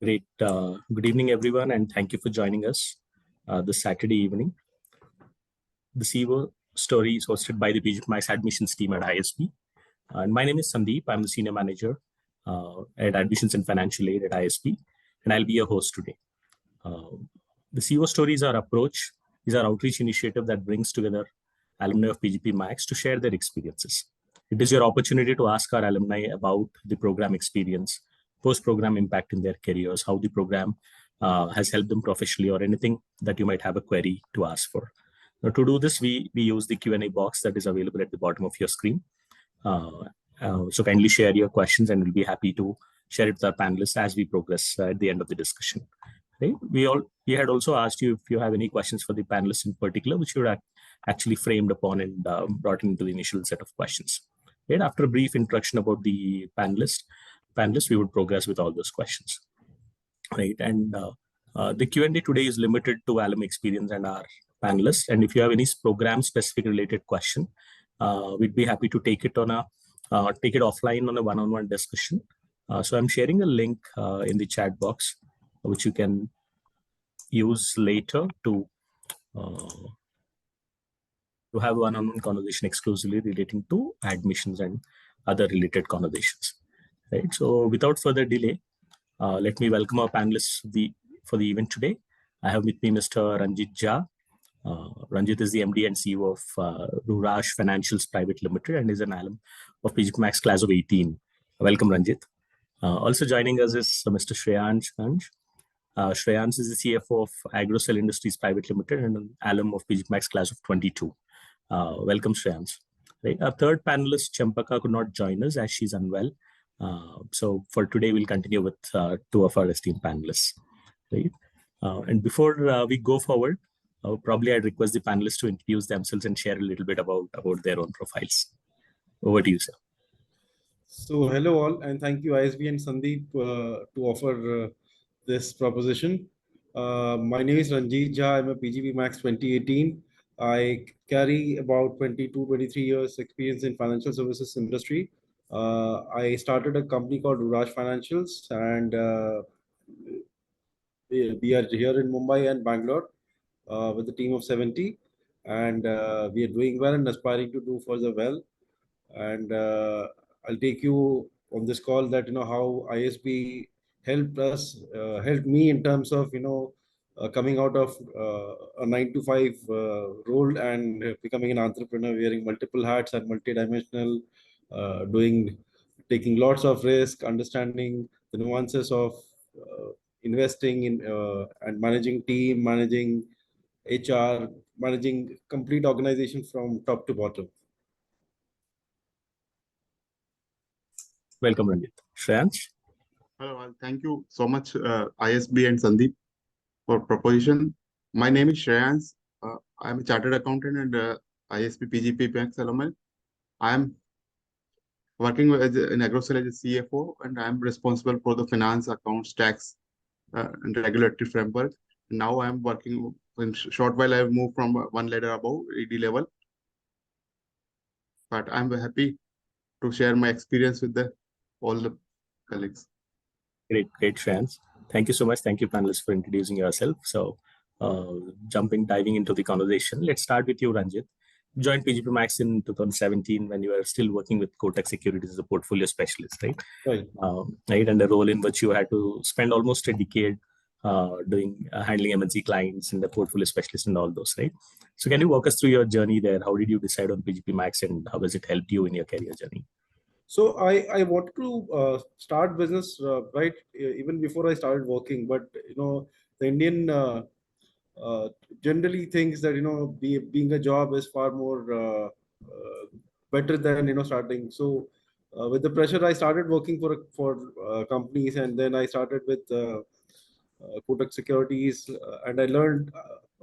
Great. Good evening, everyone, and thank you for joining us this Saturday evening. The CEO story is hosted by the PGPMAX admissions team at ISB. And my name is Sandeep. I'm the senior manager at admissions and financial aid at ISB, and I'll be your host today. The CEO story is our approach, is our outreach initiative that brings together alumni of PGPMAX to share their experiences. It is your opportunity to ask our alumni about the program experience, post-program impact in their careers, how the program has helped them professionally, or anything that you might have a query to ask for. Now, to do this, we use the Q&A box that is available at the bottom of your screen. So kindly share your questions, and we'll be happy to share it with our panelists as we progress at the end of the discussion. Right? We had also asked you if you have any questions for the panelists in particular, which you had actually framed upon and brought into the initial set of questions. Right? After a brief introduction about the panelists, we would progress with all those questions. Right? And the Q&A today is limited to alum experience and our panelists. And if you have any program-specific related question, we'd be happy to take it offline on a one-on-one discussion. So I'm sharing a link in the chat box, which you can use later to have one-on-one conversation exclusively relating to admissions and other related conversations. Right. So without further delay, let me welcome our panelists for the event today. I have with me Mr. Ranjit Jha. Ranjit is the MD and CEO of Ruraj Financials Private Limited and is an alum of PGPMAX class of 18. Welcome, Ranjit. Also joining us is Mr. Shreyans. Shreyans is the CFO of Agrocell Industries Private Limited and an alum of PGPMAX class of 22. Welcome, Shreyans. Right. Our third panelist, Champaka, could not join us as she's unwell. So for today, we'll continue with two of our esteemed panelists. Right? And before we go forward, probably I'd request the panelists to introduce themselves and share a little bit about their own profiles. Over to you, sir. So hello all, and thank you ISB and Sandeep to offer this proposition. My name is Ranjit Jha. I'm a PGPMAX 2018. I carry about 22-23 years experience in financial services industry. I started a company called Ruraj Financials, and we are here in Mumbai and Bangalore with a team of 70, and we are doing well and aspiring to do further well. And I'll take you on this call that how ISB helped me in terms of coming out of a 9-to-5 role and becoming an entrepreneur, wearing multiple hats and multidimensional, taking lots of risk, understanding the nuances of investing in and managing team, managing HR, managing complete organization from top to bottom. Welcome, Ranjit. Shreyans? Hello, thank you so much, ISB and Sandeep, for proposition. My name is Shreyans. I'm a chartered accountant and ISB PGPMAX alumni. I'm working in Agrocell as a CFO, and I'm responsible for the finance, accounts, tax, and regulatory framework. Now I'm working, in short while I've moved from one ladder above, ED level. But I'm happy to share my experience with all the colleagues. Great, Shreyans. Thank you so much. Thank you, panelists, for introducing yourself. So diving into the conversation, let's start with you, Ranjit. You joined PGPMAX in 2017 when you were still working with Kotak Securities as a portfolio specialist, right? Right. Right, and a role in which you had to spend almost a decade doing handling MNC clients and the portfolio specialist and all those, right? So can you walk us through your journey there? How did you decide on PGPMAX and how has it helped you in your career journey? So I wanted to start business right even before I started working, but the Indian generally thinks that being a job is far more better than starting. So with the pressure, I started working for companies, and then I started with Kotak Securities, and I learned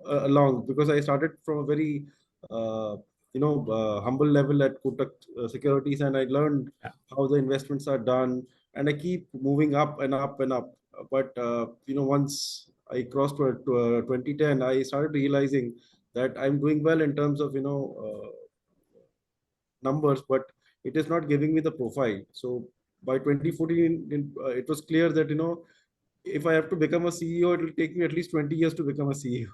along, because I started from a very humble level at Kotak Securities, and I learned how the investments are done, and I keep moving up and up and up. But once I crossed to 2010, I started realizing that I'm doing well in terms of numbers, but it is not giving me the profile. So by 2014, it was clear that if I have to become a CEO, it will take me at least 20 years to become a CEO.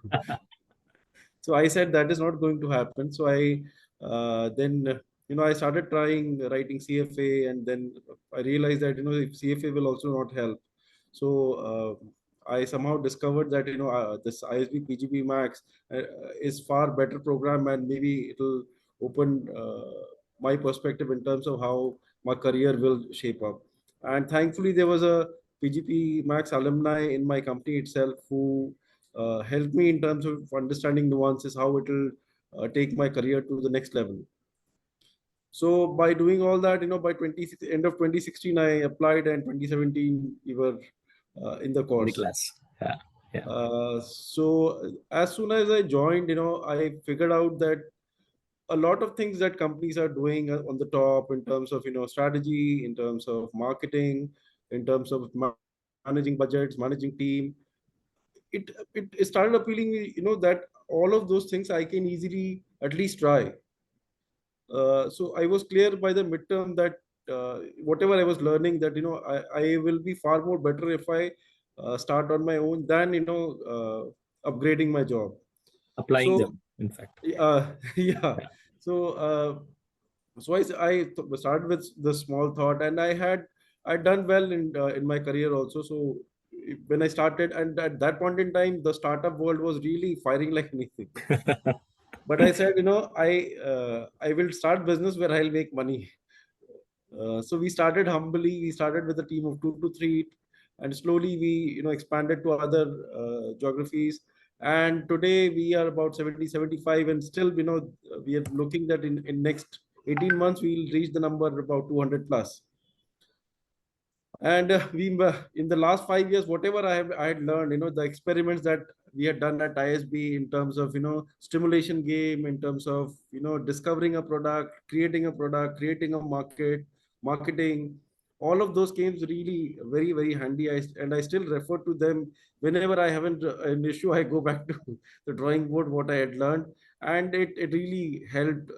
So I said that is not going to happen. So I then I started trying writing CFA, and then I realized that if CFA will also not help. So I somehow discovered that this ISB PGPMAX is far better program, and maybe it will open my perspective in terms of how my career will shape up. And thankfully, there was a PGPMAX alumni in my company itself who helped me in terms of understanding nuances, how it will take my career to the next level. So by doing all that, by end of 2016, I applied, and 2017 we were in the In the course. class. Yeah. Yeah. So as soon as I joined, I figured out that a lot of things that companies are doing on the top in terms of strategy, in terms of marketing, in terms of managing budgets, managing team, it started appealing me, that all of those things I can easily at least try. So I was clear by the midterm that whatever I was learning, that I will be far more better if I start on my own than upgrading my job. Applying So them, in fact. yeah. Yeah. So I started with the small thought, and I'd done well in my career also. So when I started, and at that point in time, the startup world was really firing like anything. But I said, I will start business where I'll make money. So we started humbly. We started with a team of 2 to 3, and slowly we expanded to other geographies. And today we are about 70, 75, and still we are looking that in next 18 months we'll reach the number about 200 plus. And we in the last 5 years, whatever I had learned, the experiments that we had done at ISB in terms of stimulation game, in terms of discovering a product, creating a marketing, all of those games really very very handy. And I still refer to them whenever I haven't an issue. I go back to the drawing board, what I had learned, and it really helped.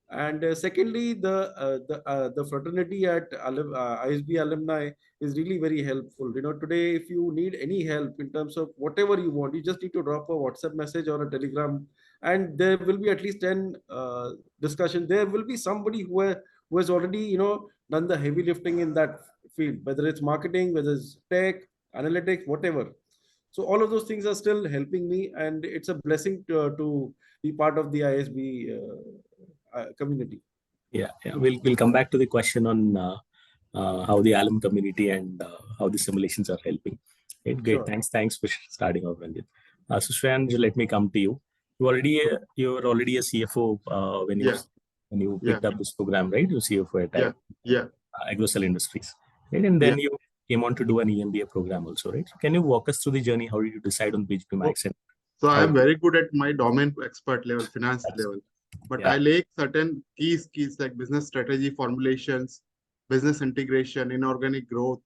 And secondly, the fraternity at ISB alumni is really very helpful. Today, if you need any help in terms of whatever you want, you just need to drop a WhatsApp message or a Telegram, and there will be at least 10 discussion. There will be somebody who has already done the heavy lifting in that field, whether it's marketing, whether it's tech, analytics, whatever. So all of those things are still helping me, and it's a blessing to be part of the ISB community. Yeah. Yeah. We'll come back to the question on how the alum community and how the simulations are helping. Right, great. Sure. Thanks for starting off, Ranjit. So Shreyanj, let me come to you. You were already a CFO when Yeah, you yeah, picked up this program, right? You CFO at yeah, yeah. Agrocell Industries, right? And Yeah. then you came on to do an EMBA program also, right? So can you walk us through the journey? How did you decide on PGP So, Max and so I how? am very good at my domain expert level, finance That's, level, but yeah, I lack certain keys like business strategy formulations, business integration, inorganic growth,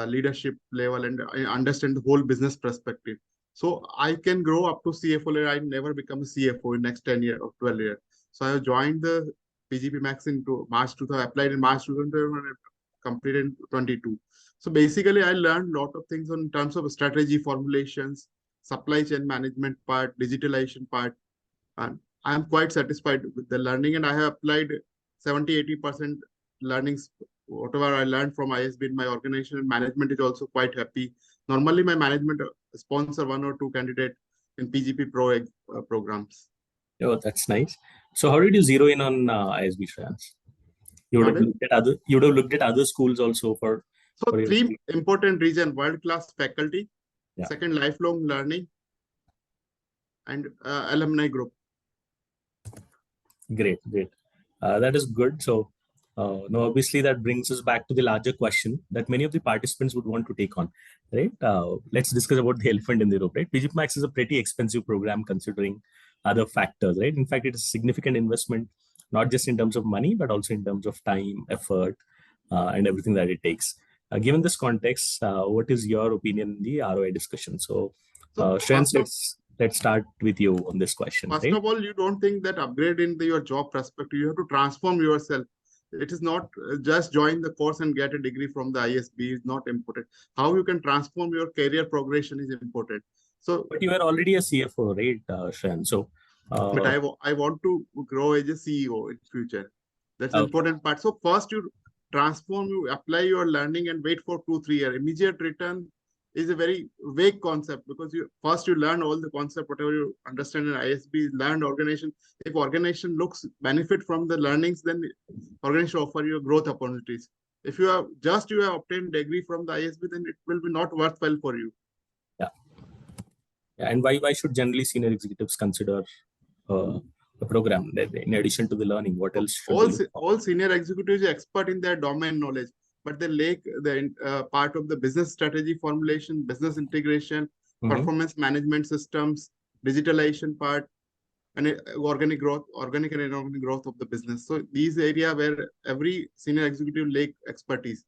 leadership level, and I understand the whole business perspective. So I can grow up to CFO level. I never become a CFO in next 10 years or 12 years. So I have joined the PGP Max in March 2000, applied in March 2000, and completed in 22. So basically, I learned a lot of things in terms of strategy formulations, supply chain management part, digitalization part, and I am quite satisfied with the learning, and I have applied 70-80% learnings. Whatever I learned from ISB in my organization and management is also quite happy. Normally, my management sponsor 1 or 2 candidates in PGP programs. oh, that's nice. So how did you zero in on ISB Shreyanj? Pardon? You would have looked at other schools also So for your, 3 important reasons: world-class faculty, yeah. second, lifelong learning, and alumni group. Great, great. That is good. So, now obviously that brings us back to the larger question that many of the participants would want to take on, right? Let's discuss about the elephant in the room, right? PGP Max is a pretty expensive program considering other factors, right? In fact, it is a significant investment, not just in terms of money, but also in terms of time, effort, and everything that it takes. Given this context, what is your opinion in the ROI discussion? So, So Shreyans, let's start with you on this question, first right? of all, you don't think that upgrade in your job perspective, you have to transform yourself. It is not just join the course and get a degree from the ISB is not important. How you can transform your career progression is important. So, But you are already a CFO, right, Shreyan? So, but I want to grow as a CEO in future. That's the okay. important part. So first you transform, you apply your learning and wait for 2-3 years. Immediate return is a very vague concept because you learn all the concept, whatever you understand in ISB, learn organization. If organization looks benefit from the learnings, then organization offer you growth opportunities. If you have obtained degree from the ISB, then it will be not worthwhile for you. Yeah. And why should generally senior executives consider the program in addition to the learning? What else should they look for? All senior executives are expert in their domain knowledge, but they lack the part of the business strategy formulation, business integration, performance management systems, digitalization part, and organic and inorganic growth of the business. So these area where every senior executive lack expertise.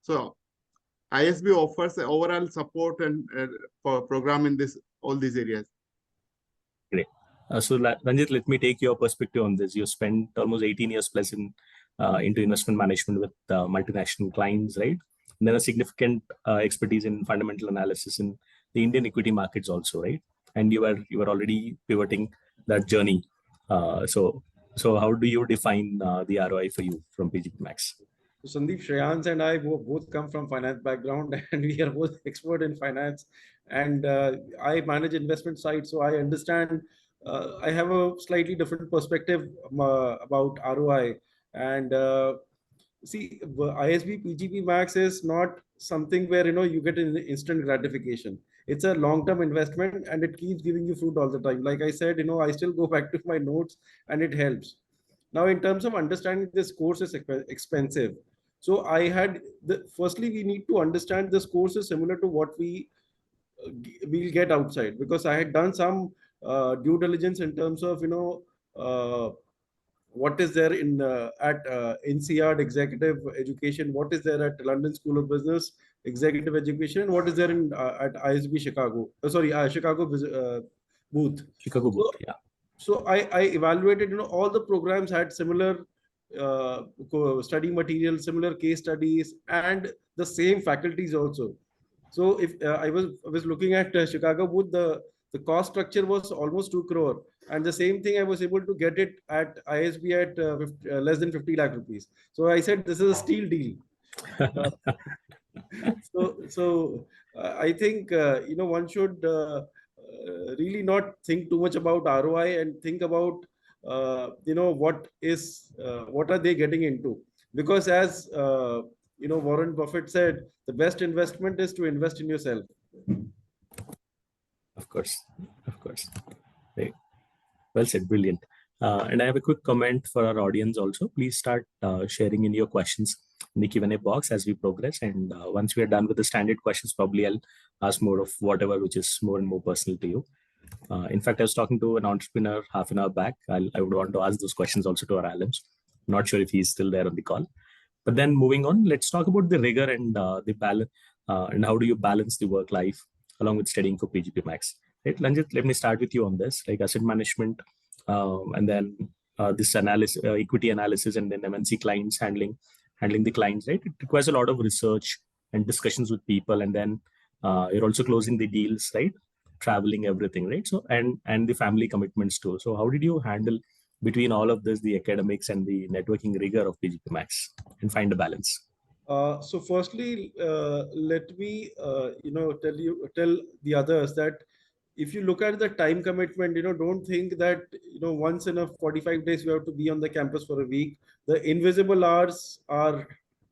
So ISB offers overall support and program in all these areas. Great. So Ranjit, let me take your perspective on this. You spent almost 18 years plus into investment management with multinational clients, right? And then a significant expertise in fundamental analysis in the Indian equity markets also, right? And you were already pivoting that journey. So how do you define the ROI for you from PGPMAX? So Sandeep, Shreyans and I both come from finance background and we are both expert in finance. And I manage investment side, so I understand. I have a slightly different perspective about ROI. And see, ISB PGP Max is not something where you get an instant gratification. It's a long-term investment and it keeps giving you fruit all the time. Like I said, I still go back to my notes and it helps. Now, in terms of understanding this course is expensive. So firstly, we need to understand this course is similar to what we'll get outside, because I had done some due diligence in terms of, what is there at INSEAD executive education, what is there at London School of Business executive education, and what is there at ISB Chicago, Chicago booth. Chicago booth, yeah. So I evaluated, all the programs had similar study material, similar case studies, and the same faculties also. So if I was looking at Chicago booth, the cost structure was almost 2 crore, and the same thing I was able to get it at ISB at less than 50 lakh rupees. So I said this is a steal deal. I think one should really not think too much about ROI and think about what are they getting into, because as Warren Buffett said, the best investment is to invest in yourself. Of course. Right. Well said, brilliant. And I have a quick comment for our audience also. Please start sharing in your questions in the Q&A box as we progress. And once we are done with the standard questions, probably I'll ask more of whatever which is more and more personal to you. In fact, I was talking to an entrepreneur half an hour back. I would want to ask those questions also to our alums. Not sure if he's still there on the call. But then moving on, let's talk about the rigor and the balance and how do you balance the work life along with studying for PGPMAX. Right, Lanjit, let me start with you on this, like asset management, and then this analysis, equity analysis, and then MNC clients handling the clients. Right, it requires a lot of research and discussions with people, and then you're also closing the deals, right? Traveling, everything, right? So and the family commitments too. So how did you handle between all of this, the academics and the networking rigor of PGPMAX, and find a balance? So firstly, let me tell the others that if you look at the time commitment, don't think that once in a 45 days you have to be on the campus for a week. The invisible hours are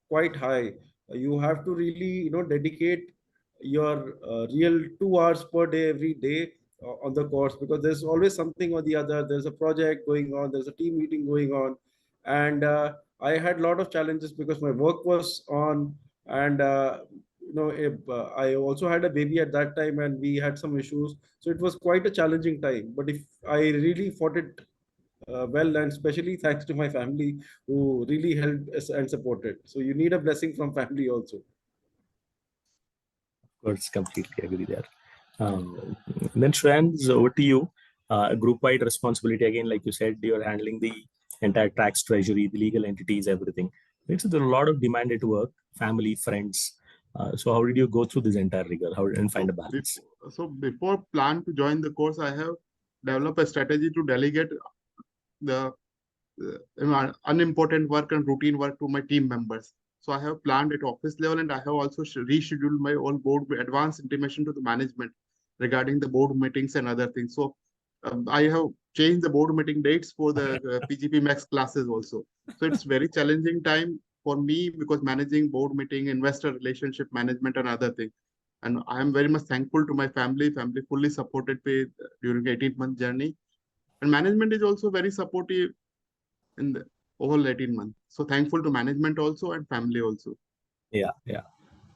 quite high. You have to really dedicate your real 2 hours per day every day on the course, because there's always something or the other. There's a project going on, there's a team meeting going on, and I had a lot of challenges because my work was on, and I also had a baby at that time, and we had some issues. So it was quite a challenging time. But if I really fought it well, and especially thanks to my family who really helped us and supported. So you need a blessing from family also. Of course, completely agree there. Then Shreyans, over to you. Group-wide responsibility again, like you said, you're handling the entire tax, treasury, the legal entities, everything. Right? So there are a lot of demand at work, family, friends. So how did you go through this entire rigor? How and find a balance? Before plan to join the course, I have developed a strategy to delegate the unimportant work and routine work to my team members. So I have planned at office level, and I have also rescheduled my all board advance intimation to the management regarding the board meetings and other things. So I have changed the board meeting dates for the PGPMAX classes also. So it's very challenging time for me because managing board meeting, investor relationship management, and other things. And I am very much thankful to my family. Family fully supported me during 18-month journey. And management is also very supportive in the whole 18 months. So thankful to management also and family also. Yeah, yeah.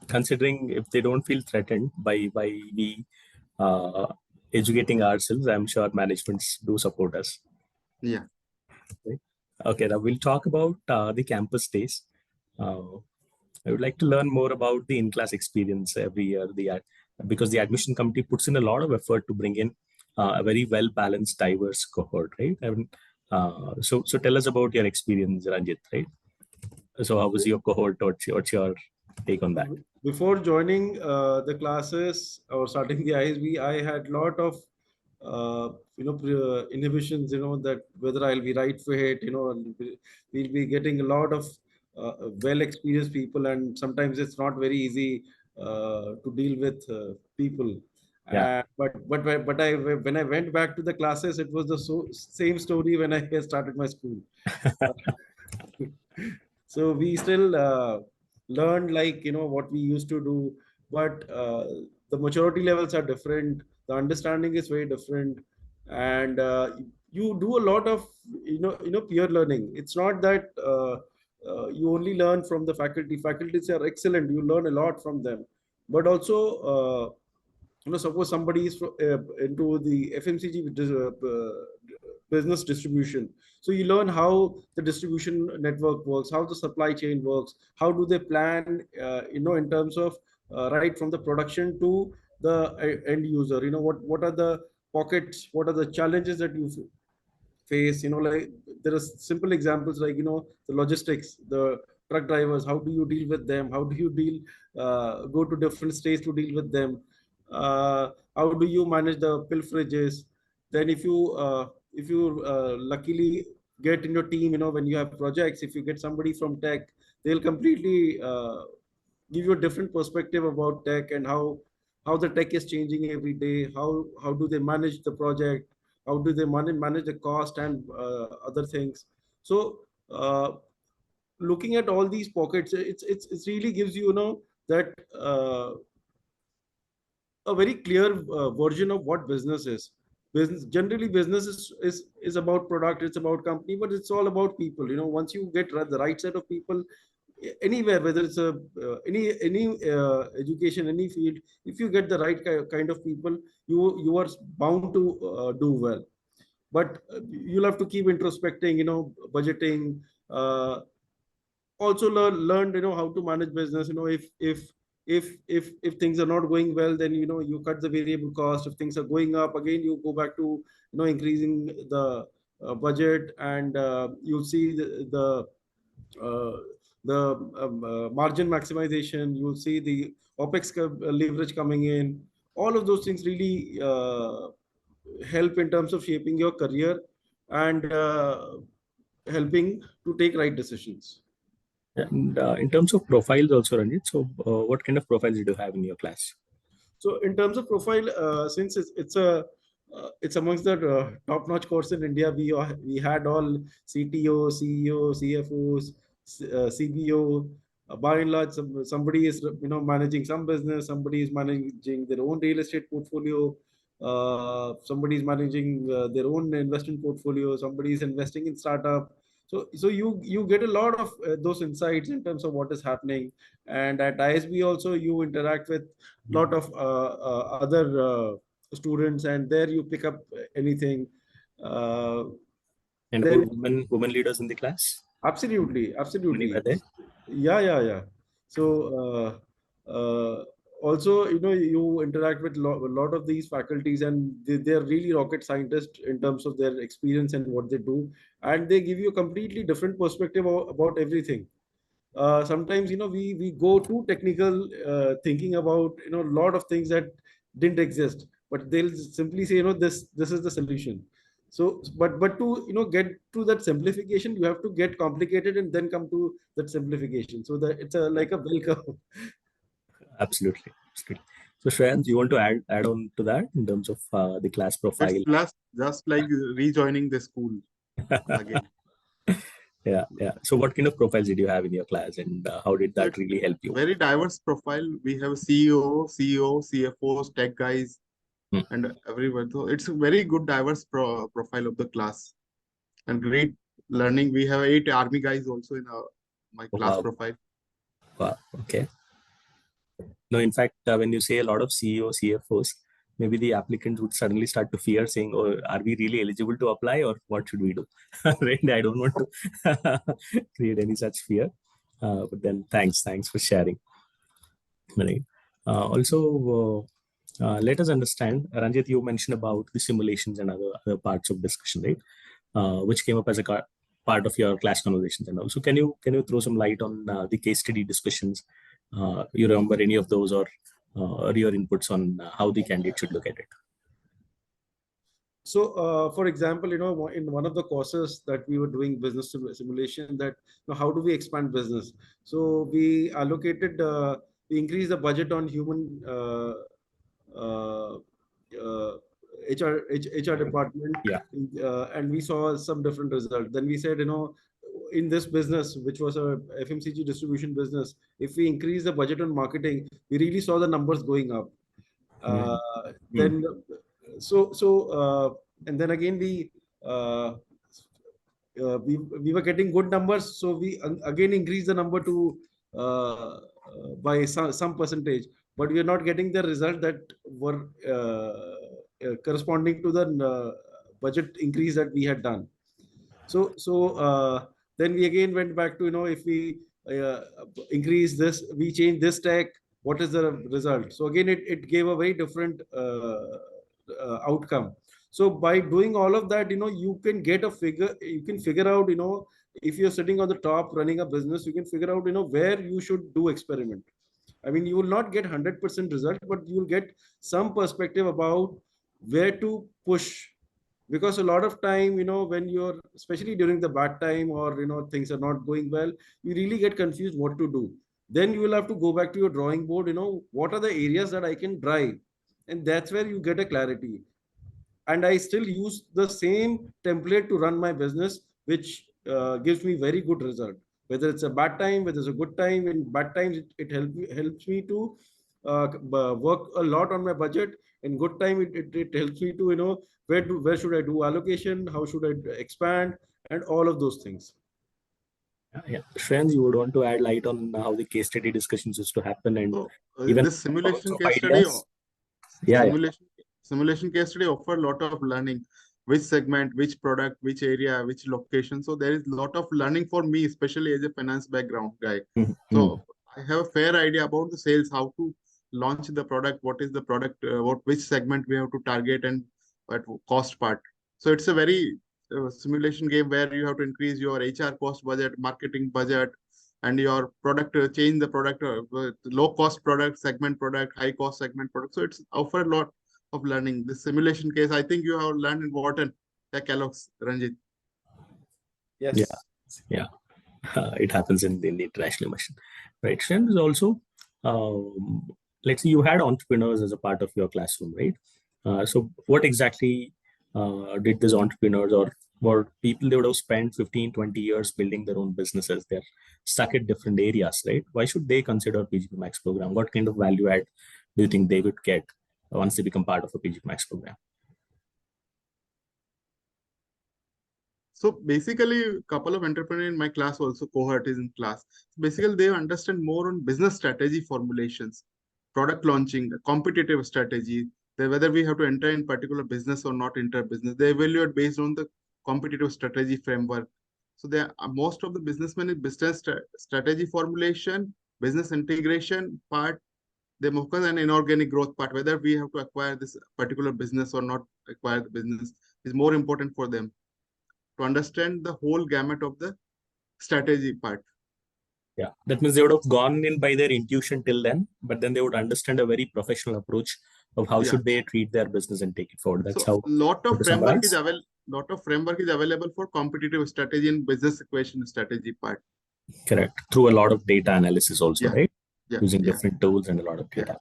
Considering if they don't feel threatened by we uh, educating ourselves, I'm sure managements do support us. Yeah. Right? Okay, now we'll talk about the campus days. I would like to learn more about the in-class experience every year. Because the admission committee puts in a lot of effort to bring in a very well-balanced, diverse cohort, right? So tell us about your experience, Ranjit, right? So how was your cohort? What's your take on that? Before joining the classes or starting the ISB, I had lot of inhibitions. That whether I'll be right for it. We'll be getting a lot of well experienced people, and sometimes it's not very easy to deal with people. Yeah. But when I went back to the classes, it was the same story when I started my school. So we still learned, like, what we used to do, but the maturity levels are different, the understanding is very different, and you do a lot of peer learning. It's not that you only learn from the faculties are excellent, you learn a lot from them, but also suppose somebody is into the FMCG business distribution. So you learn how the distribution network works, how the supply chain works, how do they plan, in terms of right from the production to the end user. What are the pockets, what are the challenges that you face. Like, there are simple examples, like, the logistics, the truck drivers, how do you deal with them, how do you deal go to different states to deal with them, how do you manage the pilferages. Then if you luckily get in your team, when you have projects, if you get somebody from tech, they'll completely give you a different perspective about tech, and how the tech is changing every day, how do they manage the project, how do they manage the cost and other things. So looking at all these pockets, it really gives that a very clear version of what business is. Business is about product, it's about company, but it's all about people. Once you get the right set of people anywhere, whether it's any education, any field, if you get the right kind of people, you are bound to do well. But you'll have to keep introspecting, budgeting, also learn how to manage business. If things are not going well, then you cut the variable cost. If things are going up, again you go back to increasing the budget, and you'll see uh, the margin maximization. You'll see the opex leverage coming in. All of those things really help in terms of shaping your career, and helping to take right decisions. And in terms of profiles also, Ranjit, so what kind of profiles did you have in your class? So in terms of profile, since it's amongst the top-notch course in India, we had all CTO, CEO, CFOs, CBO. By and large, somebody is managing some business, somebody is managing their own real estate portfolio, somebody is managing their own investment portfolio, somebody is investing in startup. So you get a lot of those insights in terms of what is happening. And at ISB also, you interact with lot of other students, and there you pick up anything. Uh, And there about women leaders in the class? Absolutely, How many were absolutely. there? Yeah, yeah, yeah. So also, you interact with a lot of these faculties, and they're really rocket scientists in terms of their experience and what they do, and they give you a completely different perspective about everything. Sometimes, we go too technical, thinking about, a lot of things that didn't exist, but they'll simply say, this is the solution. So, but to, get to that simplification, you have to get complicated and then come to that simplification. So that it's like a bell curve. Absolutely. Absolutely. So Shreyans, you want to add on to that in terms of the class profile? It's just like rejoining the school again. Yeah, yeah. So what kind of profiles did you have in your class, and how did So that it's really help you? very diverse profile. We have CEO, CFOs, tech guys, Hmm. and everyone. So it's a very good diverse profile of the class and great learning. We have 8 army guys also in my class Wow. profile. Wow. Okay. No, in fact, when you say a lot of CEO, CFOs, maybe the applicants would suddenly start to fear, saying, "Oh, are we really eligible to apply, or what should we do?" Right? I don't want to create any such fear. But then, thanks for sharing. Right. Let us understand, Ranjit, you mentioned about the simulations and other parts of discussion, right? Which came up as a part of your class conversations. And also, can you throw some light on the case study discussions? You remember any of those, or your inputs on how the candidate should look at it? So, for example, in one of the courses that we were doing business simulation, that, how do we expand business? So we allocated, we increased the budget on human uh, uh, HR department, Yeah. and we saw some different results. Then we said, in this business, which was a FMCG distribution business, if we increase the budget on marketing, we really saw the numbers going up. Mm. Mm. Then and then again uh, we were getting good numbers, so we again increased the number to by some percentage, but we are not getting the result that were corresponding to the budget increase that we had done. So then we again went back to, if we uh, increase this, we change this tech, what is the result? So again, it gave a very different outcome. So by doing all of that, you can get a figure, you can figure out, if you're sitting on the top running a business, you can figure out, where you should do experiment. I mean, you will not get 100% result, but you will get some perspective about where to push. Because a lot of time, when you're, especially during the bad time, or things are not going well, you really get confused what to do. Then you will have to go back to your drawing board, what are the areas that I can drive, and that's where you get a clarity. And I still use the same template to run my business, which gives me very good result. Whether it's a bad time, whether it's a good time. In bad times, it helps me to work a lot on my budget. In good time, it helps me to, where should I do allocation, how should I expand, and all of those things. Yeah. Friends, you would want to add light on how the case study discussions used to happen, and So even this lots simulation of case study, ideas. Yeah, yeah. simulation case study offer a lot of learning. Which segment, which product, which area, which location. So there is a lot of learning for me, especially as a finance background guy. Mm-hmm. So I have a fair idea about the sales, how to launch the product, what is the product, which segment we have to target, and what cost part. So it's a very simulation game where you have to increase your HR cost budget, marketing budget, and your product, change the product, low cost product, segment product, high cost segment product. So it's offer a lot of learning. The simulation case, I think you have learned in Wharton, Tech Allocs, Ranjit. Yeah, Yes. yeah. It happens in the international mission, right? Shen is also, um, let's say you had entrepreneurs as a part of your classroom, right? So what exactly did these entrepreneurs, or people, they would have spent 15, 20 years building their own businesses? They're stuck at different areas, right? Why should they consider PGPMAX program? What kind of value add do you think they would get once they become part of a PGPMAX program? So basically, a couple of entrepreneurs in my class, also cohort is in class. Basically, they understand more on business strategy formulations, product launching, competitive strategy, whether we have to enter in particular business or not enter business. They evaluate based on the competitive strategy framework. So they are, most of the businessmen in business strategy formulation, business integration part, they focus on inorganic growth part, whether we have to acquire this particular business or not acquire the business is more important for them to understand the whole gamut of the strategy part. Yeah, that means they would have gone in by their intuition till then, but then they would understand a very professional approach of how Yeah. should they treat their business and take it forward. That's So how lot of to framework is summarize. available for competitive strategy and business equation strategy part. Correct. Through a lot of data analysis also, Yeah. right? Yeah. Using Yeah. different tools and a lot of Yeah. data.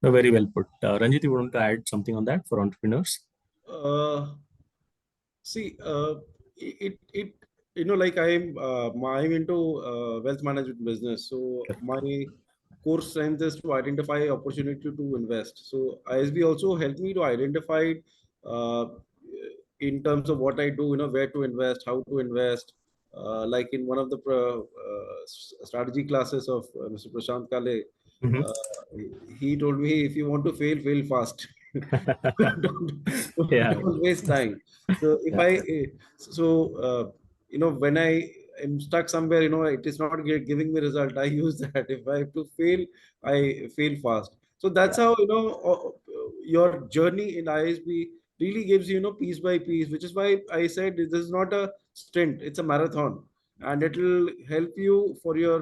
So very well put. Ranjit, you want to add something on that for entrepreneurs? See, it like I'm into wealth management business. So Correct. my core strength is to identify opportunity to invest. So ISB also helped me to identify uh, in terms of what I do, where to invest, how to invest. Like in one of the strategy classes of Mr. Prashant Kale, Mhm. uh, he told me if you want to fail, fail fast. don't, Yeah. don't waste time. So if Yeah. when I am stuck somewhere, it is not giving me result, I use that. If I have to fail, I fail fast. So that's Yeah. how, your journey in ISB really gives you, piece by piece, which is why I said this is not a sprint, it's a marathon. And it will help you for your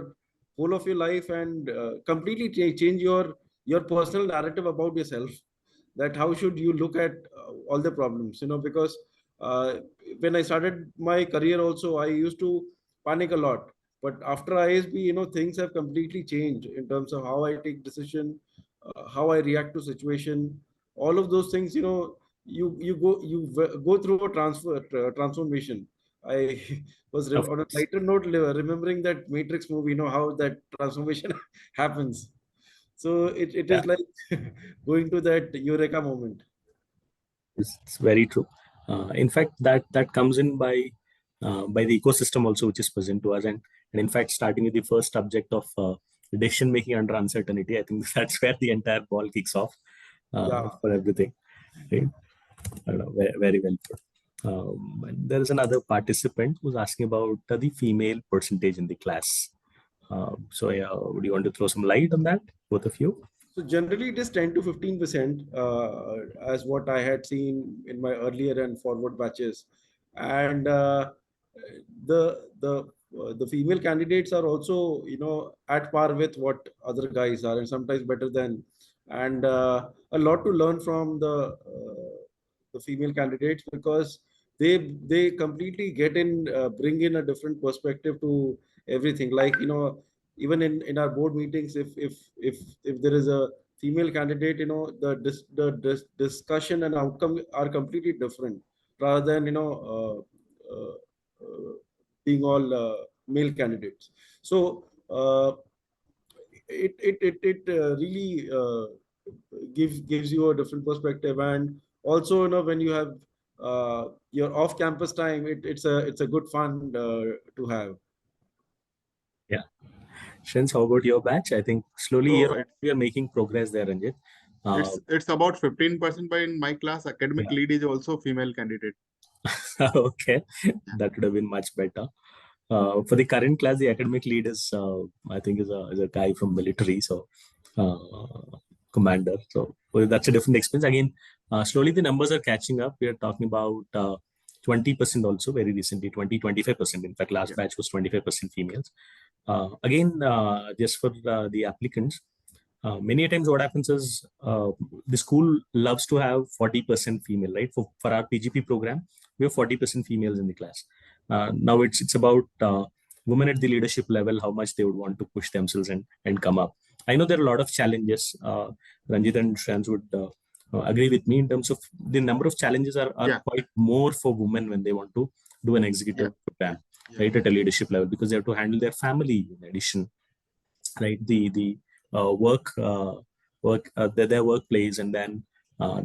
whole of your life and completely change your personal narrative about yourself, that how should you look at all the problems, because uh, when I started my career also, I used to panic a lot. But after ISB, things have completely changed in terms of how I take decision, how I react to situation, all of those things, you go through a transformation. I was Of on a course. lighter note, remembering that Matrix movie, how that transformation happens. So it Yeah. is like going to that eureka moment. It's very true. In fact, that comes in by the ecosystem also, which is present to us, and in fact, starting with the first subject of decision making under uncertainty, I think that's where the entire ball kicks off Yeah, for everything. Right? I don't know, very well put. And there is another participant who's asking about the female percentage in the class. So, yeah, would you want to throw some light on that, both of you? so generally it is 10 to 15%, as what I had seen in my earlier and forward batches. And the female candidates are also, at par with what other guys are, and sometimes better than. And a lot to learn from the female candidates, because they completely bring in a different perspective to everything. Like, even in our board meetings, if there is a female candidate, the discussion and outcome are completely different, rather than being all male candidates. So it really gives you a different perspective. And also, when you have your off campus time, it's a good fun to have. Yeah. Shins, how about your batch? I think slowly So here we are making progress there, Ranjit. Uh, it's about 15%, but in my class, academic yeah. lead is also female candidate. Okay, that would have been much better. For the current class, the academic lead is, I think, is a guy from military, so commander. So well, that's a different experience. Again, slowly the numbers are catching up. We are talking about 20% also very recently, 25%. In fact, last Yeah. batch was 25% females. Again, just for the applicants, many a times what happens is the school loves to have 40% female, right? For our PGP program, we have 40% females in the class. Now it's about women at the leadership level, how much they would want to push themselves and come up. I know there are a lot of challenges. Ranjit and Shrans would agree with me in terms of the number of challenges are Yeah. quite more for women when they want to do an Yeah. executive program, Yeah. right, at a leadership level, because they have to handle their family in addition, right? The their workplace, and then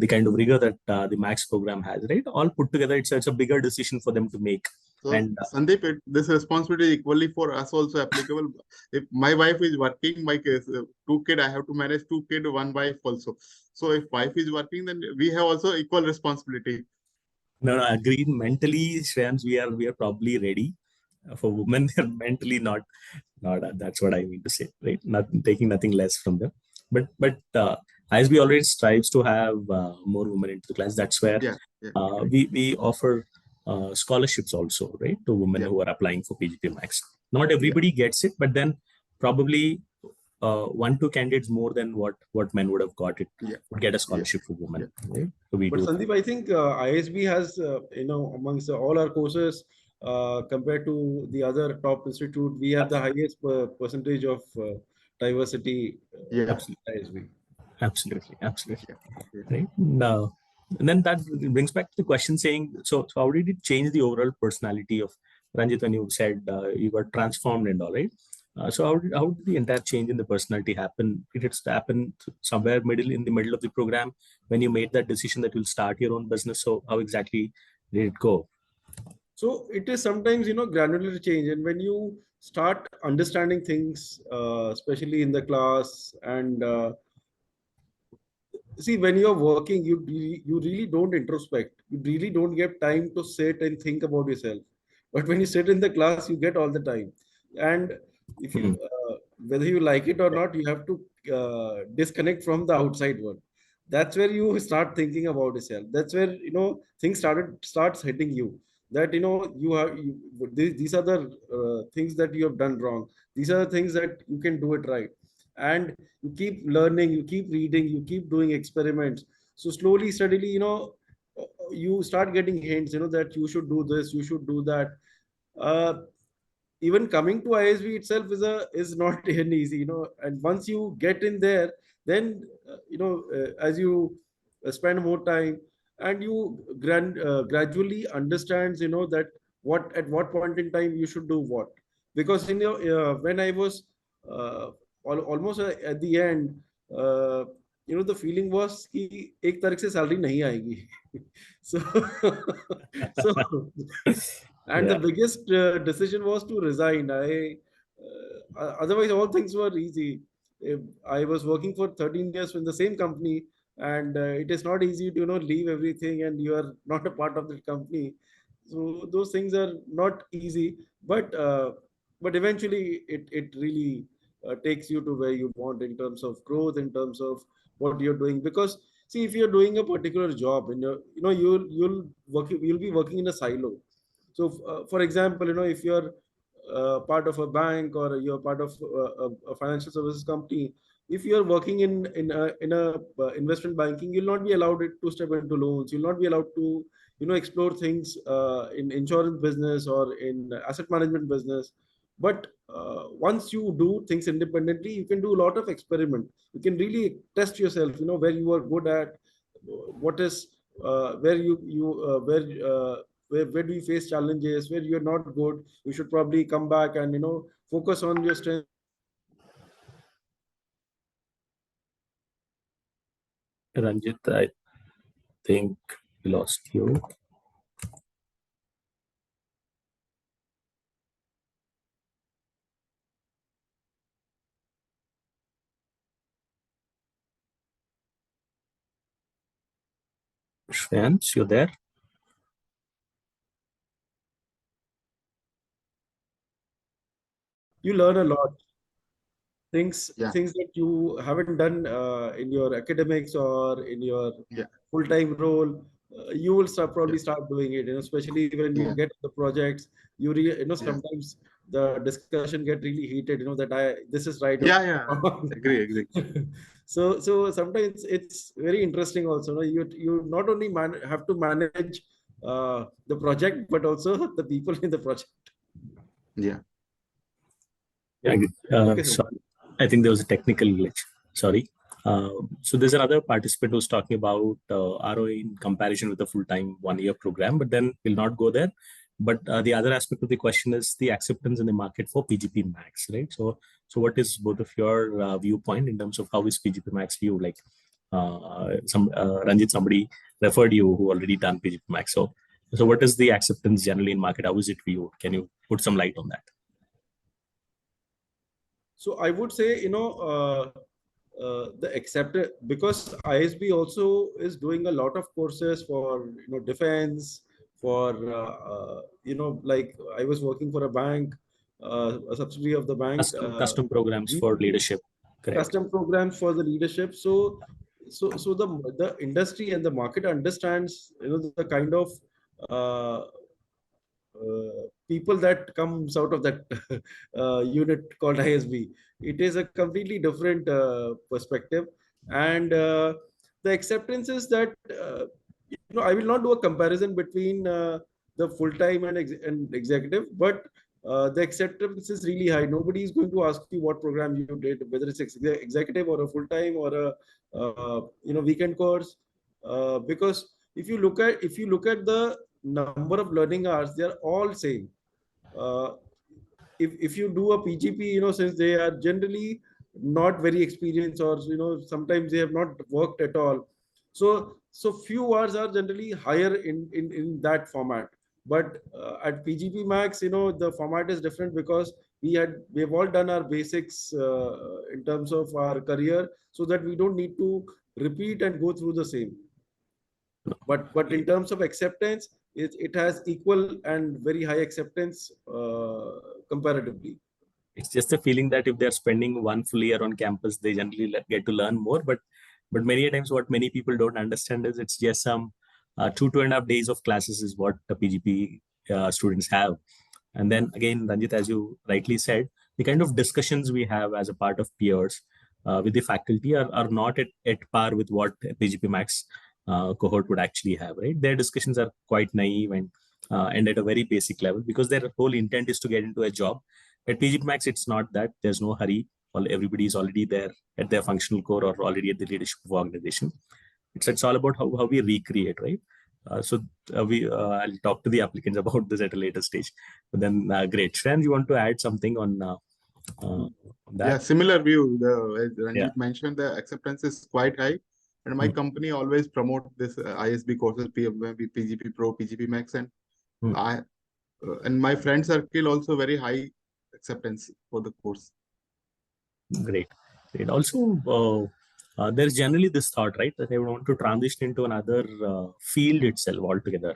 the kind of rigor that the Max program has, right? All put together, it's a bigger decision for them to make. So And Sandeep, this responsibility is equally for us also applicable. If my wife is working, my case, two kid, I have to manage two kid, one wife also. So if wife is working, then we have also equal responsibility. no, agreed. Mentally, Shreyans, we are probably ready. For women, they're mentally not. That's what I mean to say, right? Not taking nothing less from them. but ISB already strives to have more women into the class. That's where Yeah, yeah, we offer scholarships also, right, to women yeah, who are applying for PGPMAX. Not yeah, everybody gets it, but then probably one two candidates more than what men would have got it yeah, would get a yeah, scholarship for yeah. women. Right? So we But do that. Sandeep, I think ISB has, amongst all our courses, compared to the other top institute, we have the highest percentage of diversity Yeah, in ISB. Absolutely, absolutely. yeah, yeah. Right. No. And then that brings back to the question saying, so how did it change the overall personality of Ranjit when you said you got transformed and all, right? So how did the entire change in the personality happen? Did it happen somewhere in the middle of the program when you made that decision that you'll start your own business? So how exactly did it go? So it is sometimes, granular change. And when you start understanding things, especially in the class, and see, when you're working, you really don't introspect. You really don't get time to sit and think about yourself. But when you sit in the class, you get all the time. And if you Hmm. whether you like it or not, you have to disconnect from the outside world. That's where you start thinking about yourself. That's where things starts hitting you. That these are the things that you have done wrong. These are the things that you can do it right. And you keep learning, you keep reading, you keep doing experiments. So slowly, steadily, you start getting hints, that you should do this, you should do that. uh, Even coming to ISB itself is not an easy, and once you get in there, then as you spend more time, and you gradually understands, that what at what point in time you should do what. Because when I was uh, almost at the end, uh, the feeling was कि एक तारीख से salary नहीं आएगी. So so and the Yeah. biggest decision was to resign. Otherwise all things were easy. If I was working for 13 years in the same company, and it is not easy to leave everything, and you are not a part of the company. So those things are not easy, but eventually it really takes you to where you want, in terms of growth, in terms of what you're doing. Because see, if you're doing a particular job, and you'll be working in a silo. So, for example, if you're part of a bank, or you're part of a financial services company, if you're working in a investment banking, you'll not be allowed to step into loans. You'll not be allowed to explore things in insurance business or in asset management business. But once you do things independently, you can do a lot of experiment. You can really test yourself, where you are good at, what is where you where do you face challenges, where you're not good. You should probably come back and focus on your strength. Ranjit, I think we lost you. Shreyansh, you there? You learn a lot, things Yeah, things that you haven't done in your academics or in your yeah, full-time role. You will yeah, probably start doing it, especially when you yeah, get the projects. yeah, Sometimes the discussion get really heated, that this is right or yeah, yeah. wrong. Agree, agree. So sometimes it's very interesting also. You not only have to manage the project, but also the people in the project. Yeah, Yeah. Okay, sir. So I think there was a technical glitch. Sorry. So there's another participant who's talking about ROI in comparison with a full-time one-year program, but then we'll not go there. But the other aspect of the question is the acceptance in the market for PGP Max, right? So what is both of your viewpoint in terms of how is PGP Max viewed? Like Ranjit, somebody referred you who already done PGP Max. So what is the acceptance generally in market? How is it viewed? Can you put some light on that? So I would say, the accepted, because ISB also is doing a lot of courses for defense, for like I was working for a bank, a subsidiary of the bank. Custom programs We for leadership. custom programs for the leadership. So the industry and the market understands, the kind of uh, people that comes out of that unit called ISB. It is a completely different perspective, and the acceptance is that I will not do a comparison between the full time and executive, but the acceptance is really high. Nobody is going to ask you what program you did, whether it's executive or a full time or a weekend course, because if you look at the number of learning hours, they are all same. Uh, if you do a PGP, since they are generally not very experienced, or sometimes they have not worked at all, so few hours are generally higher in that format. But at PGP Max, the format is different because we have all done our basics in terms of our career, so that we don't need to repeat and go through the same. But in terms of acceptance, it has equal and very high acceptance comparatively. It's just a feeling that if they're spending one full year on campus, they generally get to learn more. But many a times, what many people don't understand is it's just some 2.5 days of classes is what the PGP students have. And then again, Ranjit, as you rightly said, the kind of discussions we have as a part of peers with the faculty are not at par with what PGP Max cohort would actually have, right? Their discussions are quite naive and at a very basic level, because their whole intent is to get into a job. At PGP Max, it's not that. There's no hurry. Everybody is already there at their functional core or already at the leadership of organization. It's all about how we recreate, right? I'll talk to the applicants about this at a later stage. But then, great. Shreyan, you want to add something on that? Yeah, similar view. As Yeah. Ranjit mentioned, the acceptance is quite high, and my company always promote this ISB courses, PGP Pro, PGP Max, and I and my friend circle also very high acceptance for the course. Great. Also, there's generally this thought, right, that they want to transition into another field itself altogether.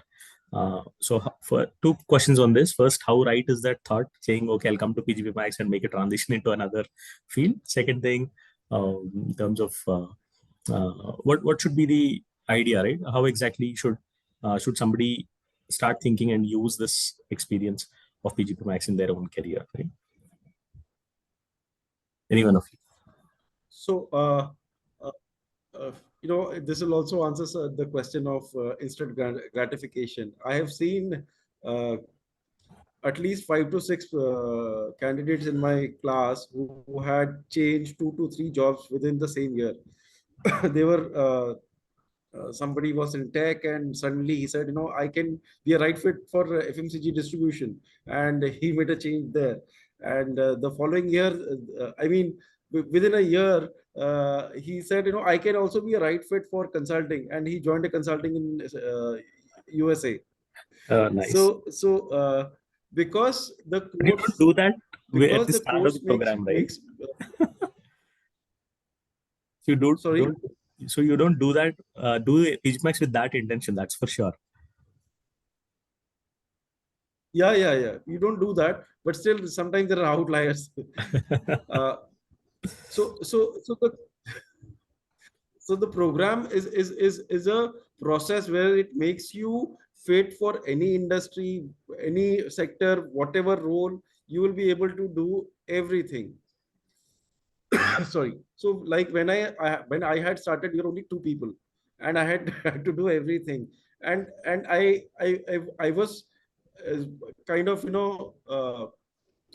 So for two questions on this. First, how right is that thought, saying, okay, I'll come to PGP Max and make a transition into another field? Second thing, in terms of what should be the idea, right? How exactly should somebody start thinking and use this experience of PGP Max in their own career, right? Any one of you? So, uh, this will also answer the question of instant gratification. I have seen at least 5 to 6 candidates in my class who had changed 2 to 3 jobs within the same year. They were somebody was in tech, and suddenly he said, I can be a right fit for FMCG distribution, and he made a change there. And the following year, within a year, he said, I can also be a right fit for consulting, and he joined a consulting in USA. Nice. So because the You don't course do that at because the the start of course the program, right? makes So you don't, sorry. so you don't do that, do PGMax with that intention, that's for sure. Yeah. You don't do that, but still sometimes there are outliers. uh, so the program is a process where it makes you fit for any industry, any sector, whatever role. You will be able to do everything. Sorry. So like when I had started, we were only 2 people, and I had, had to do everything. And I was uh, kind of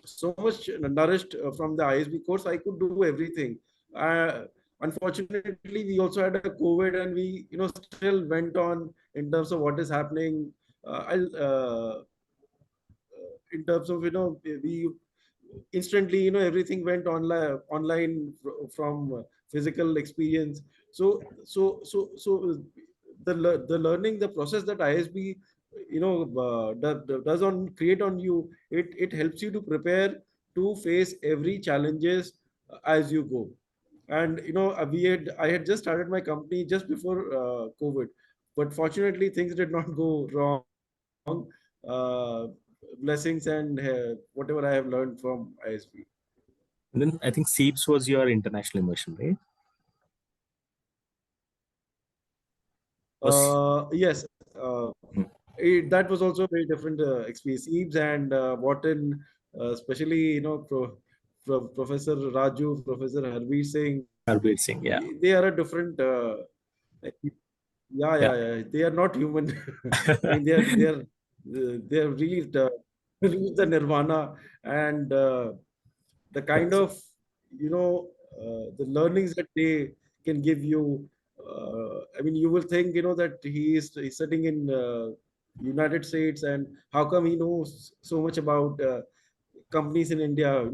so much nourished from the ISB course. I could do everything. uh, Unfortunately, we also had a COVID, and we still went on in terms of what is happening. I'll In terms of we instantly, everything went online from physical experience. So the learning, the process that ISB does on create on you, it helps you to prepare to face every challenges as you go. And I had just started my company just before COVID, but fortunately things did not go wrong. uh, Blessings and whatever I have learned from ISB. And then I think SEEPS was your international immersion, right? Yes. Hmm. That was also a very different experience. Eves and Wharton, especially Professor Raju, Professor Harbir Singh, Harbir Singh, yeah. they are a different. Yeah, Yeah. yeah, yeah. They are not human. I mean, they are really reached the nirvana, and the kind Yes. of the learnings that they can give you. I mean, you will think that he's sitting in United States, and how come he knows so much about companies in India?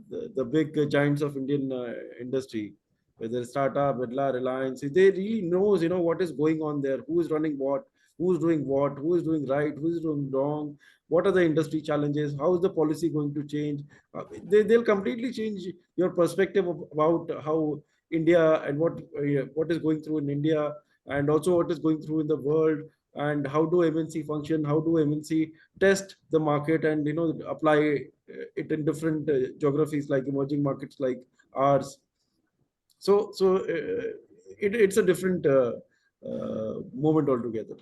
The big giants of Indian industry, whether startup, Birla, Reliance, they really knows what is going on there, who is running what, who is doing right, who is doing wrong, what are the industry challenges, how is the policy going to change. They'll completely change your perspective about how India and what is going through in India, and also what is going through in the world, and how do MNC function, how do MNC test the market, and apply it in different geographies like emerging markets like ours. So it's a different moment altogether.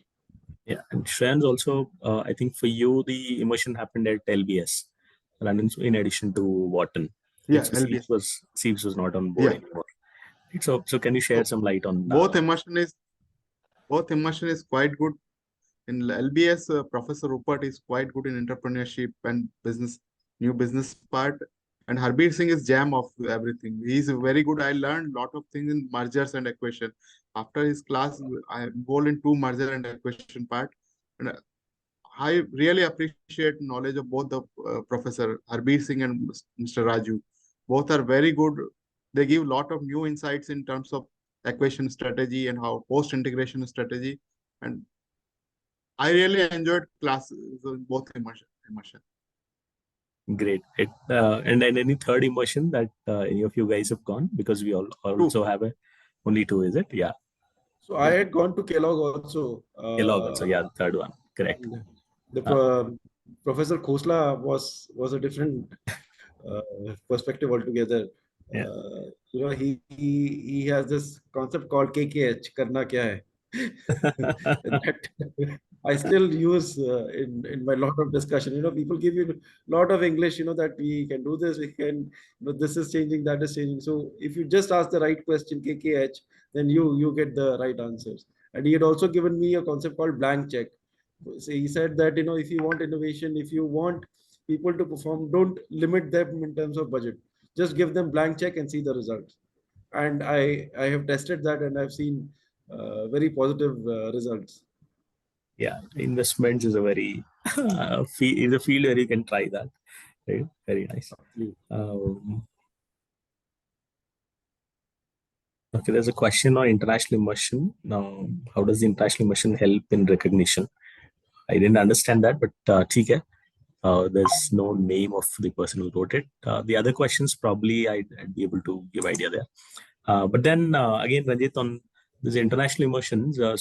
Yeah. And Shreyan's also, I think for you, the immersion happened at LBS, London, in addition to Wharton. Right? Yeah, So LBS. Seeps was not on board Yeah. anymore. Right? So can you share So some light on both immersion is quite good. In LBS, Professor Rupert is quite good in entrepreneurship and new business part. And Harbir Singh is jam of everything. He's very good. I learned a lot of things in mergers and acquisition. After his class, I involved in two merger and acquisition part. And I really appreciate knowledge of both the Professor Harbir Singh and Mr. Raju. Both are very good. They give a lot of new insights in terms of acquisition strategy and how post-integration strategy. And I really enjoyed classes in both immersion. Great. And then any third immersion that any of you guys have gone? Because we all Two. also have only two, is it? Yeah. So I had gone to Kellogg also. Kellogg also. Yeah, the third one. Correct. And the Uh, Professor Khosla was a different perspective altogether. yeah. He has this concept called KKH, karna kya hai. That I still use in my lot of discussion. People give you a lot of English. That we can do this, we can. This is changing, that is changing. So if you just ask the right question, KKH, then you get the right answers. And he had also given me a concept called blank check. So he said that if you want innovation, if you want people to perform, don't limit them in terms of budget. Just give them blank check and see the results. And I have tested that, and I've seen very positive results. Yeah. Investments is a very is a field where you can try that. Right? Very nice. Um, okay, there's a question on international immersion. Now, how does the international immersion help in recognition? I didn't understand that, but ठीक है. There's no name of the person who wrote it. The other questions probably I'd be able to give idea there. But then again, Ranjit, on these international immersions, I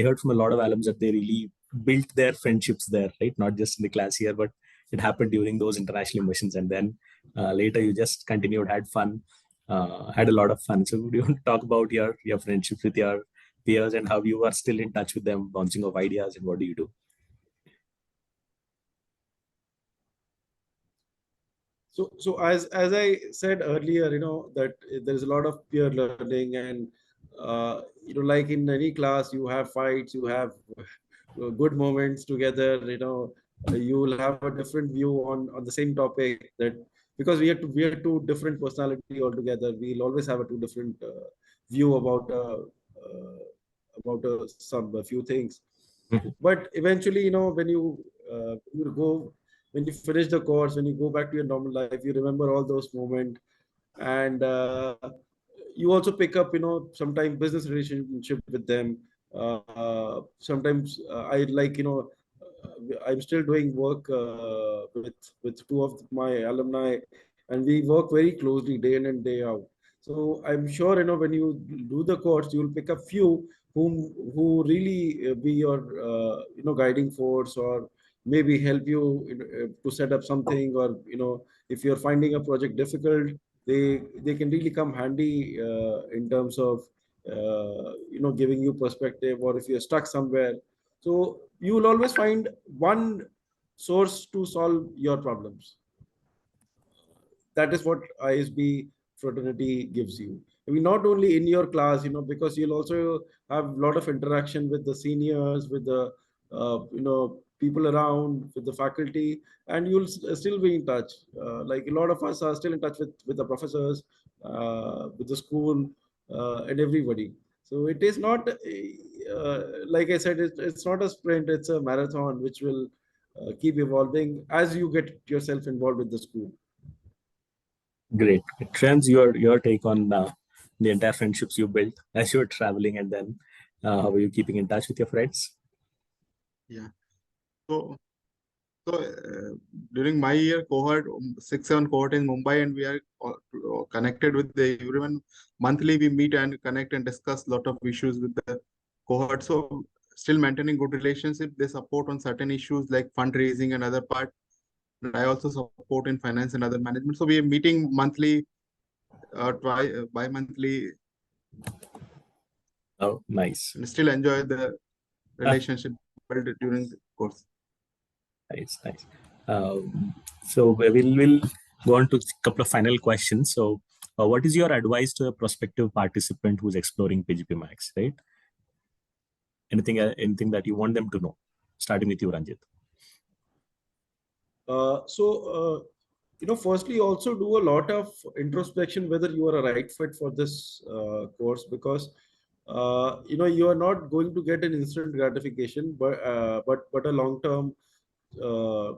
heard from a lot of alums that they really built their friendships there, right? Not just in the class here, but it happened during those international immersions. And then later you just continued, had fun, had a lot of fun. So would you want to talk about your friendships with your peers and how you are still in touch with them, bouncing off ideas, and what do you do? So as I said earlier, that there is a lot of peer learning, and like in any class, you have fights, you have good moments together. You will have a different view on the same topic, that because we are two different personality altogether. We'll always have a two different view about some a few things. Mhm. But eventually, when you finish the course, when you go back to your normal life, you remember all those moments. And you also pick up, sometimes business relationship with them. Sometimes I like, I'm still doing work with two of my alumni, and we work very closely day in and day out. So I'm sure, when you do the course, you'll pick up few who really be your guiding force, or maybe help you to set up something, or if you're finding a project difficult, they can really come handy in terms of giving you perspective, or if you're stuck somewhere. So you will always find one source to solve your problems. That is what ISB fraternity gives you. I mean, not only in your class, because you'll also have a lot of interaction with the seniors, with the people around, with the faculty, and you'll still be in touch. Like a lot of us are still in touch with the professors, with the school, and everybody. So it is not, like I said, it's not a sprint; it's a marathon, which will keep evolving as you get yourself involved with the school. Great. Trends, your take on the entire friendships you built as you were traveling, and then how are you keeping in touch with your friends? Yeah. So during my year cohort, 6-7 cohort in Mumbai, and we are connected with everyone. Monthly we meet and connect and discuss a lot of issues with the cohort. So still maintaining good relationship. They support on certain issues like fundraising and other part. And I also support in finance and other management. So we are meeting monthly, bi-monthly, Oh, nice. and still enjoy the relationship built during the course. Nice, nice. So we'll go on to a couple of final questions. So, what is your advice to a prospective participant who's exploring PGPMAX? Right? Anything that you want them to know? Starting with you, Ranjit. Firstly, also do a lot of introspection whether you are a right fit for this course, because you are not going to get an instant gratification, but a long term uh,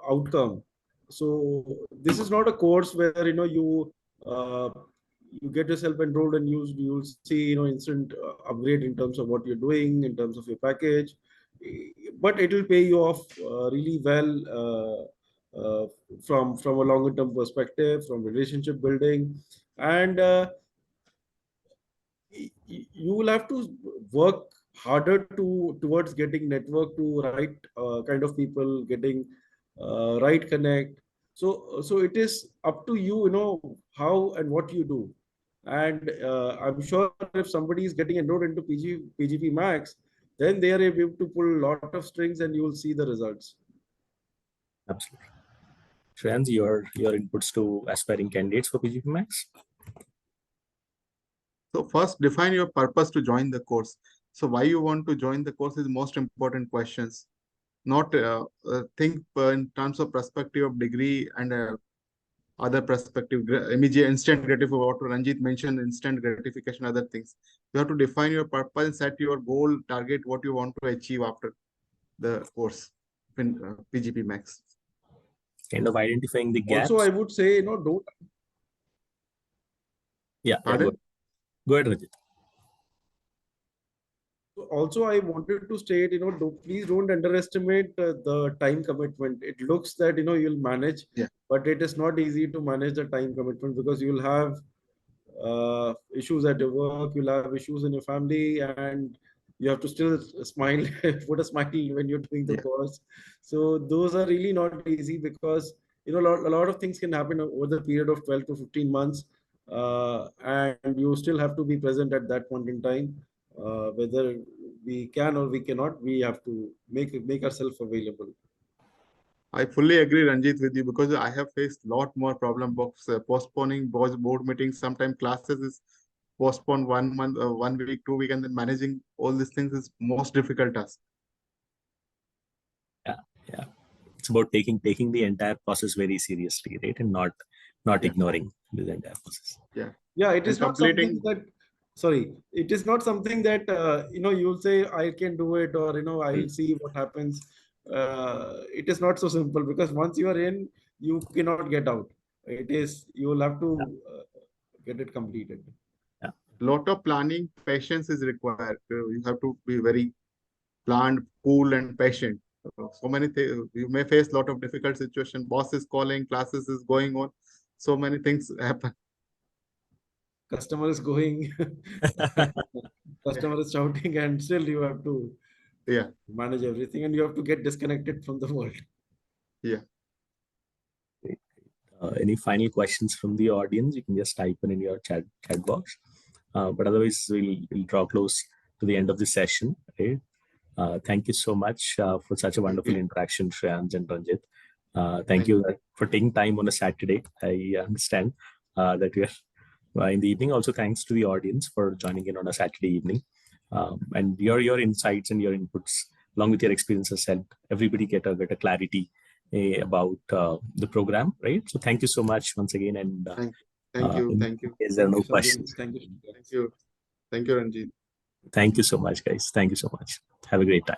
outcome. So this is not a course where uh, you get yourself enrolled and you'll see instant upgrade in terms of what you're doing, in terms of your package, but it will pay you off really well, from a longer term perspective, from relationship building. And you will have to work harder towards getting network to right kind of people, getting right connect. So it is up to you, how and what you do. And I'm sure if somebody is getting enrolled into PGP Max, then they are able to pull a lot of strings and you will see the results. Absolutely. Shreyans, your inputs to aspiring candidates for PGPMAX? So first, define your purpose to join the course. So why you want to join the course is most important questions. Not think in terms of perspective of degree and other perspective, immediate instant gratification. What Ranjit mentioned, instant gratification, other things. You have to define your purpose and set your goal, target, what you want to achieve after the course in PGPMAX. Kind of identifying the gaps. Also, I would say, don't. Yeah, go ahead, Ranjit. Also, I wanted to state, please don't underestimate the time commitment. It looks that, you'll manage, but it is not easy to manage the time commitment, because you'll have issues at your work, you'll have issues in your family, and you have to still smile, put a smile when you're doing the course. So those are really not easy, because, a lot of things can happen over the period of 12 to 15 months. And you still have to be present at that point in time. Whether we can or we cannot, we have to make ourselves available. I fully agree, Ranjit, with you, because I have faced a lot more problem of postponing board meetings. Sometimes classes is postponed 1 month, 1 week, 2 weeks, and then managing all these things is most difficult task. Yeah. It's about taking the entire process very seriously, right? And not ignoring the entire process. Yeah, it is not something that, sorry, it is not something that, you'll say, I can do it, or, I'll see what happens. It is not so simple, because once you are in, you cannot get out. You will have to get it completed. Yeah. Lot of planning, patience is required. You have to be very planned, cool, and patient. So many things, you may face a lot of difficult situation. Boss is calling, classes is going on. So many things happen. Customer is going, customer is shouting, and still you have to Yeah. manage everything, and you have to get disconnected from the world. Yeah. Any final questions from the audience? You can just type in your chat box. But otherwise, we'll draw close to the end of the session. Right? Thank you so much for such a wonderful interaction, Shreyans and Ranjit. Thank you for taking time on a Saturday. I understand that we are in the evening. Also, thanks to the audience for joining in on a Saturday evening. And your insights and your inputs, along with your experiences, helped everybody get a clarity about the program, right? So thank you so much once again. And Thank you. Thank you. Is there no questions? Thank you. Thank you. Thank you, Ranjit. Thank you so much, guys. Thank you so much. Have a great time.